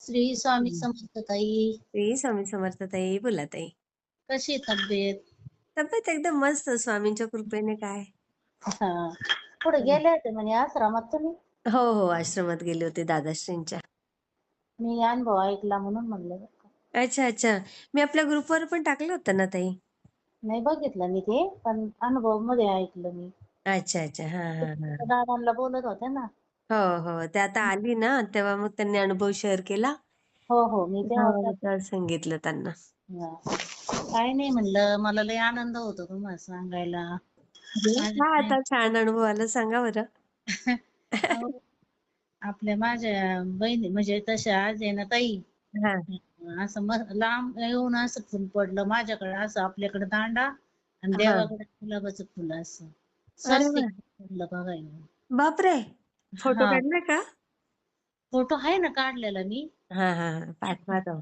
श्री स्वामी हं. समर्थ ताई. श्री स्वामी समर्थ ताई. बोला ताई. कशी आहे तब्येत? तब्येत एकदम मस्त स्वामींच्या कृपेने काय. हा. कुठे हं. गेले होते म्हणे आश्रमात तुम्ही? हो, हो. आश्रमात गेले होते दादाश्रींच्या. मी अनुभव ऐकला म्हणून म्हणलं बरं का. अच्छा, अच्छा. मी आपल्या ग्रुपवर पण टाकलं होतं ना ताई. नाही बघितलं मी ते, पण अनुभव मध्ये ऐकलं मी. अच्छा, अच्छा. हां, हां, हां. दादांना बोलत होते ना. हो, हो. ते आता आली ना, तेव्हा मग त्यांनी अनुभव शेअर केला. हो हो, मी तेव्हा हो, तर सांगितलं त्यांना. काय नाही म्हणलं, मला लय आनंद होतो तुम्हाला सांगायला. माझ्या काय काय आता छान अनुभव आला सांगा बरं? अहो, माझ्या बहिणी म्हणजे तशा आज आहे ना ताई. हां. असं लांब येऊन असं फुल पडलं माझ्याकडे, असं आपल्याकडे दांडा आणि हां. देवाकडे गुलाबाचं फुल असं अरे स्वस्तिक वाह! पडलं बघायला. बापरे! फोटो हा, काढला का? फोटो आहे ना काढलेला मी. हां, हां, हां. पाठवा तो.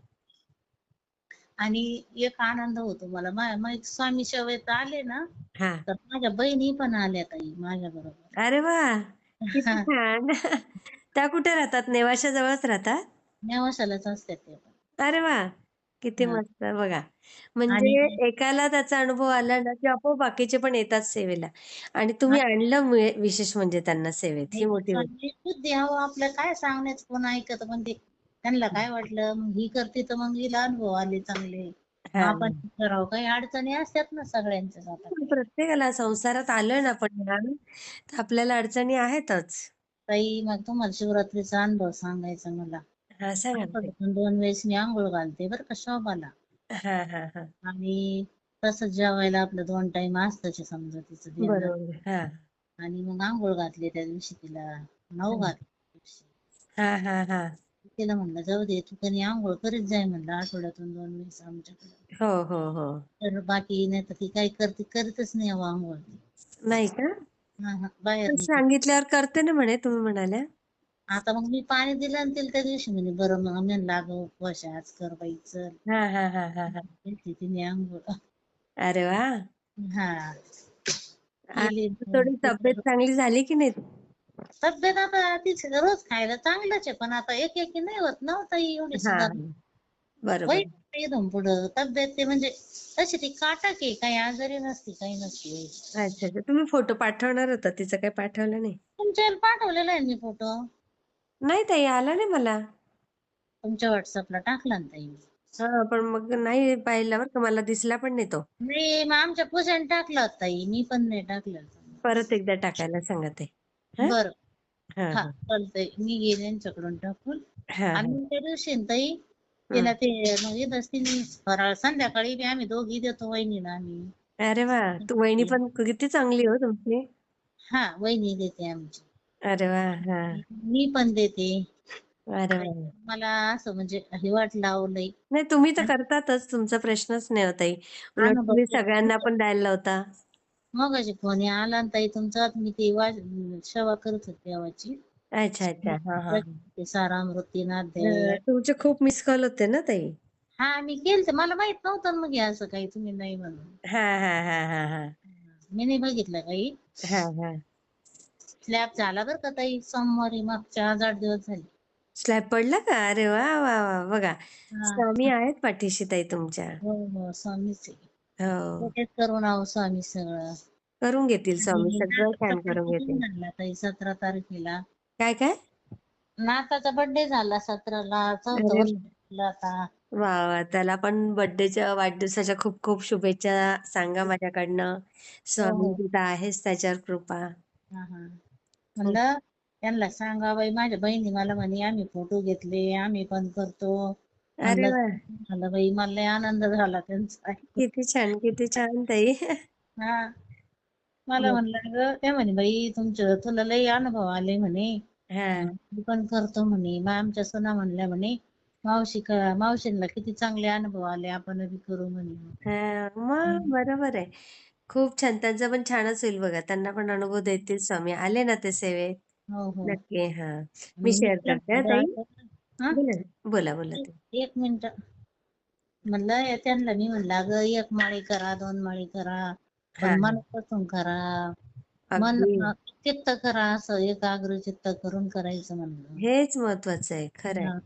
आणि एक आनंद होतो मला, मग स्वामी सेवेत आले ना, हां. तर माझ्या बहिणी पण आल्या ताई माझ्या बरोबर. अरे वाह! किती छान. त्या कुठे राहतात? नेवाशाजवळच राहतात? नेवाशालाच असतात ते पण. अरे वाह! किती हा. मस्त बघा. म्हणजे आणि एकाला त्याचा अनुभव आला ना, की आपोआप बाकीचे पण येतात सेवेला आणि तुम्ही आणलं विशेष म्हणजे त्यांना सेवेत. ही मोठी गोष्ट. स्वामी बुद्धी हवं आपलं, काय सांगण्याचं कोण ऐकत म्हणजे त्यांना काय वाटलं, मग ही करते तर मग हिला अनुभव आले चांगले. मग आपण हां. करावं, काही अडचणी असतात ना सगळ्यांच्याच आता. पण प्रत्येकाला संसारात आलोय ना आपण ह्या, तर आपल्याला अडचणी आहेतच. ताई मग तुम्हाला शिवरात्रीचा अनुभव सांगायचा मला. हां, सांगा ना ताई. आठवड्यातून 2 वेळेस मी अंघोळ घालते बरं का शोभाला. हां, हां, हां. आणि तसंच जेवायला आपलं 2 टाइम असतंच समजा तिचं ध्यान. बरोबर. हां. आणि मग अंघोळ घातली त्या दिवशी तिला, नऊ हं. घातली त्या दिवशी. हां, हां, हां. तिला म्हणलं जाऊ दे, तू कधी अंघोळ करीत जाय म्हणलं आठवड्यातून 2 वेळेस आमच्याकडे. हो, हो, हो. तर बाकी नाही तर ती काय करते, करीतच नाही अहो अंघोळ ती. नाही का? हा हा, बाहेर पण निघत. सांगितल्यावर करते ना म्हणे तुम्ही म्हणाल्या. आता मग मी पाणी दिलं आणि तिला त्या दिवशी म्हणे बरं, मग म्हणलं अगं उपवास आहे आज, कर बाई चल. हां, हां, हां, हां, हां. केलती तिने अंघोळ. अरे वाह! हा, केली आता मग थोडी तब्येत तिला. चांगली झाली की नाही? तब्येत आता तिची रोज खायला चांगलंच आहे, पण आता एक एक नाही होत नव्हता एवढी हां, सुधारणा. हां. बरोबर. वाईट इथून पुढं तब्येत ते म्हणजे तशी ती काटक आहे, काही आजारी नसती काही नसती. अच्छा, अच्छा. तुम्ही फोटो पाठवणार होता, तिचं काही पाठवलं नाही? तुमच्यावर पाठवलेला आहे मी फोटो. नाही ताई, आला नाही मला. तुमच्या व्हॉट्सअपला टाकला ना ताई. हां, पण मग नाही पाहिला बरं का, मला दिसला पण नाही तो. नाही, मग आमच्या पूजाने टाकला होता ताई, मी पण नाही टाकलं. परत एकदा टाकायला सांगा ते. हां? बरं. हां, हा हां. चालतंय, मी गेले यांच्याकडून टाकून. हां, हां. आणि त्या दिवशी ना ताई हं. तिला ते मग इथंच तिने फराळ संध्याकाळी बी आम्ही दोघी देतो वहिनीला आम्ही. अरे वाह! तू वहिनी पण किती चांगली हो तुमची. हा, वहिनी देते आमची. अरे वाह! हां. मी पण देते. अरे आणि वाह! मला असं म्हणजे हे वाटलं अहो लई. नाही तुम्ही तर करतातच, तुमचा प्रश्नच नाही हो ताई. उलट अनुभव तुम्ही घेतला. सगळ्यांना पण द्यायला लावता. मगाशी फोन आला ना ताई तुमचा, मी ती सेवा करत होते देवाची. अच्छा, अच्छा. हां, हां, हां. ते सारामृती अध्याय. तुमचे खूप मिस कॉल होते ना ताई? हा, मी केलते, मला माहित नव्हतं ना मग हे असं काही तुम्ही नाही म्हणून. हां, हां, हां, हां, हां. मी नाही बघितलं काही. हां, हां. स्लॅब झाला बरं का ताई सोमवारी, मागच्या 8 दिवस झाले. स्लॅब पडला का? अरे वाह, वाह, वाह! बघा, स्वामी हा. आहेत पाठीशी ताई तुमच्या. हो हो, स्वामीच आहे. हो. तेच करून आहो स्वामी सगळं. करून घेतील स्वामी, आणि सगळं नाताचा छान करून बड्डे घेतील. झाला ताई 17 तारखेला. काय, काय? नाताचा बड्डे झाला 17ला, चौथं अरे वर्ष झालं आता. वाह, वाह! त्याला पण बर्थडेच्या वाढदिवसाच्या खूप खूप शुभेच्छा सांगा माझ्याकडनं. हो हो. स्वामींची तर आहेच त्याच्यावर कृपा. हा हा. खूप म्हणलं त्यांना सांगा बाई, माझ्या बहिणी मला म्हणे आम्ही फोटो घेतले, आम्ही पण करतो. अरे म्हणलं वाह! झालं बाई, मला लय आनंद झाला त्यांचा ऐकून. किती छान ताई. हा, मला मग म्हणलं ग, ते म्हणे बाई तुला लय अनुभव आले म्हणे. हां. मी पण करतो म्हणे. मग आमच्या सुना म्हणल्या म्हणे, मावशींना किती चांगले अनुभव आले, आपण बी करू म्हणे. हां, मग हम्म. बरोबर आहे. खूप छान. त्यांचं पण छानच होईल बघा. त्यांना पण अनुभव देतील स्वामी. आले ना ते सेवेत. हो हो. नक्की. हां. मी आणि मी शेअर तुला करते हां ताई. हा, बोला ना. बोला, बोला ताई. एक मिनिट म्हणलं त्यांना मी म्हणलं अगं 1 माळी करा, 2 माळी करा, पण हां, हां. मनापासून करा. मन अगदी. चित्त करा, असं एकाग्र चित्त करून करायचं म्हणलं. हेच महत्वाचं आहे. खरं आहे. हा.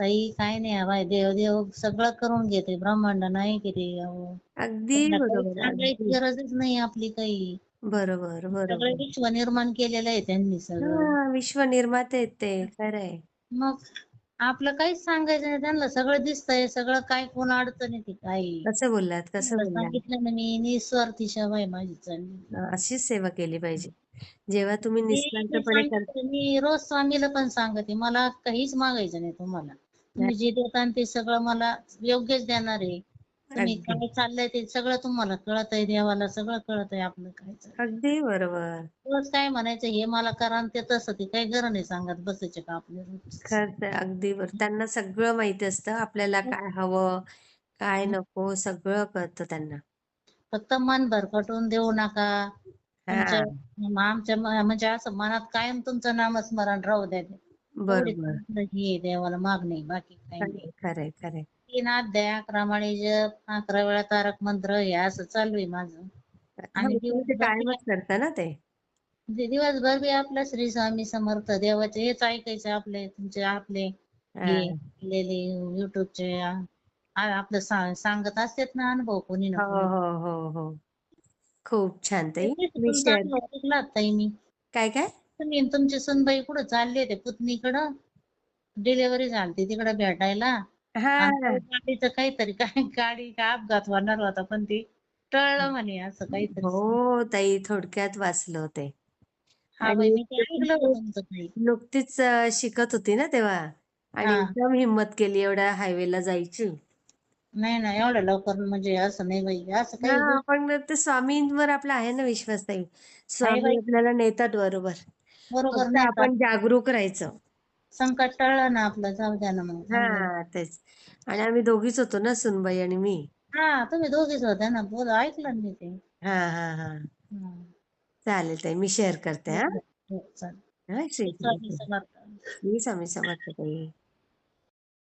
ताई काय नाही बाय देव देव सगळं करून घेते ब्रह्मांड नाही की ते अहो. अगदी त्यांना काही बरोबर, सांगायची अगदी. गरजच नाही आपली काही. बरोबर, सगळं बरोबर. विश्व निर्माण केलेलं आहे त्यांनी सगळं. हां, विश्व निर्माते आहेत ते. खरंय. मग आपलं काहीच सांगायचं नाही त्यांना सगळं दिसतंय सगळं काय कोण अडचण येते काही. कसं बोललात, कसं तुम्हाला बोललात. सांगितलं ना मी निस्वार्थी सेवा आहे माझी चालली. अशीच सेवा केली पाहिजे. जेव्हा तुम्ही मी निस्वार्थपणे सांगितलं मी रोज स्वामीला पण सांगते मला काहीच मागायचं नाही तुम्हाला. तुम्ही जे देता ते सगळं मला योग्यच देणार आहे. तुम्ही अगदी, काय चाललंय ते सगळं तुम्हाला कळतंय देवाला सगळं कळतंय आपलं काय चाललंय. अगदी बरोबर. रोज काय म्हणायचं हे मला करा आणि ते तसं ते काही गरज नाही सांगत बसायचे का आपल्या रोजच. खरंच आहे, अगदी बरोबर. त्यांना सगळं माहिती असतं आपल्याला काय हवं, काय नको सगळं कळतं त्यांना. फक्त मन भरकटून देऊ नका. तुमच्या हां, आमच्या म्हणजे असं मनात कायम तुमचं नामस्मरण राहू द्या. एवढीच बरोबर. आपलं हे आहे देवाला मागणी बाकी काही नाही. खरंय, खरंय, खरंय. 3 अध्याय, 11 माळी जप, 11 वेळा तारक मंत्र हे असं चालू आहे माझं. हां, आणि मग तुम्ही ते दिवसभर बी कायमच करता ना ते? दिवसभर बी आपलं श्री स्वामी समर्थ देवाचे हेच ऐकायचे आपले तुमचे आपले हे हां. केलेले YouTubeचे आपलं सांगत असतात ना अनुभव कोणी ना हो, कोणी. हो, हो, हो. खूप छान ताई. तेच मी तुमचा शेअर अनुभव ऐकला ताई मी. काय, काय? तुम्ही आणि तुमची सूनबाई कुठं चालले होते पुतणीकडं. डिलिव्हरी झालती तिकडं भेटायला. आणि हां. तो गाडीचं काहीतरी काय गाडी का अपघात होणार होता पण ते टळलं म्हणे असं काहीतरी. हो, ताई थोडक्यात वाचलं ते. हां बाई आणि मी ते ऐकलं होतं तुमचं काही. नुकतीच शिकत होती ना तेव्हा आणि हां. एकदम हिंमत केली एवढ्या हायवेला जायची. नाही ना एवढ्या लवकर म्हणजे असं नाही बाई असं काही हां, गोष्ट पण ते स्वामींवर आपला आहे ना विश्वास ताई. आहे स्वामी बाई. आपल्याला नेतात बरोबर. बरोबर फक्त नेतात. आपण जागरूक राहायचं. संकट टळलं ना आपलं जाऊ द्या ना मग चांगलं. हां, तेच. आणि आम्ही दोघीच होतो ना सूनबाई आणि मी. हां, तुम्ही दोघीच होत्या ना. बोला ऐकलं ना मी ते. हां, हां, हां. हां. चालेल ताई मी शेअर करते हो, हां. हो. हो, चालेल. हां, स्वामी श्री समर्थ. स्वामी समर्थ ताई.